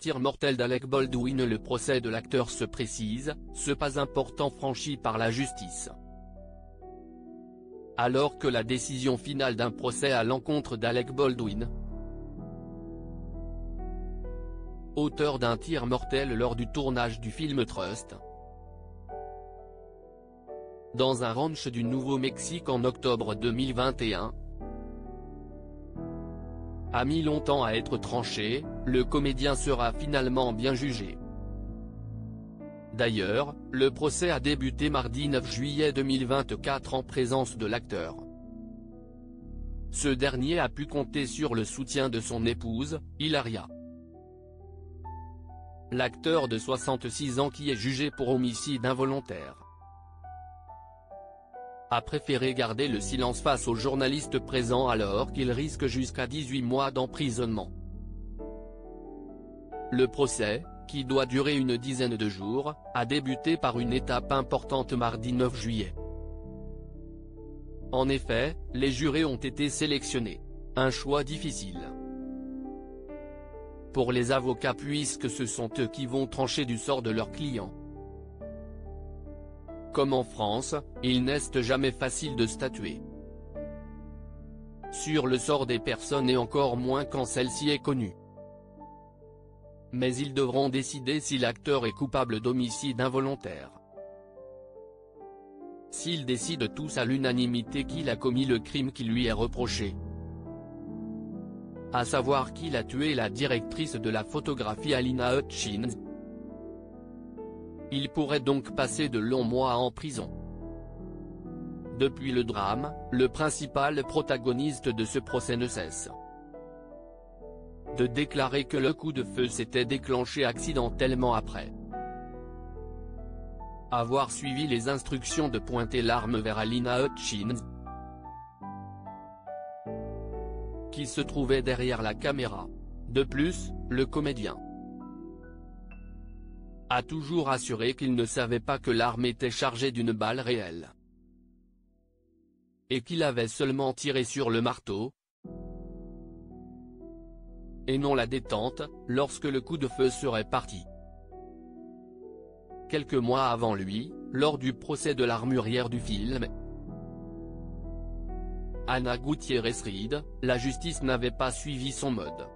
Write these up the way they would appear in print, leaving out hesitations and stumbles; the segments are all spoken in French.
Tir mortel d'Alec Baldwin. Le procès de l'acteur se précise, ce pas important franchi par la justice. Alors que la décision finale d'un procès à l'encontre d'Alec Baldwin, auteur d'un tir mortel lors du tournage du film Trust, dans un ranch du Nouveau-Mexique en octobre 2021, a mis longtemps à être tranché, le comédien sera finalement bien jugé. D'ailleurs, le procès a débuté mardi 9 juillet 2024 en présence de l'acteur. Ce dernier a pu compter sur le soutien de son épouse, Hilaria. L'acteur de 66 ans qui est jugé pour homicide involontaire a préféré garder le silence face aux journalistes présents alors qu'il risque jusqu'à 18 mois d'emprisonnement. Le procès, qui doit durer une dizaine de jours, a débuté par une étape importante mardi 9 juillet. En effet, les jurés ont été sélectionnés. Un choix difficile pour les avocats puisque ce sont eux qui vont trancher du sort de leurs clients. Comme en France, il n'est jamais facile de statuer sur le sort des personnes et encore moins quand celle-ci est connue. Mais ils devront décider si l'acteur est coupable d'homicide involontaire. S'ils décident tous à l'unanimité qu'il a commis le crime qui lui est reproché, à savoir qu'il a tué la directrice de la photographie Halyna Hutchins, il pourrait donc passer de longs mois en prison. Depuis le drame, le principal protagoniste de ce procès ne cesse de déclarer que le coup de feu s'était déclenché accidentellement après avoir suivi les instructions de pointer l'arme vers Halyna Hutchins, qui se trouvait derrière la caméra. De plus, le comédien a toujours assuré qu'il ne savait pas que l'arme était chargée d'une balle réelle, et qu'il avait seulement tiré sur le marteau, et non la détente, lorsque le coup de feu serait parti. Quelques mois avant lui, lors du procès de l'armurière du film Ana Gutiérrez-Reed, la justice n'avait pas suivi son mode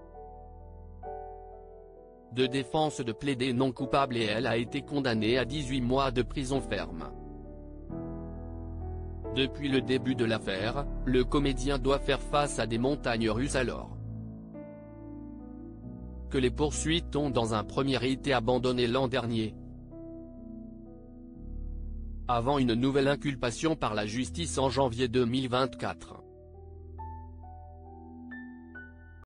de défense de plaider non coupable et elle a été condamnée à 18 mois de prison ferme. Depuis le début de l'affaire, le comédien doit faire face à des montagnes russes alors que les poursuites ont dans un premier été abandonné l'an dernier, avant une nouvelle inculpation par la justice en janvier 2024.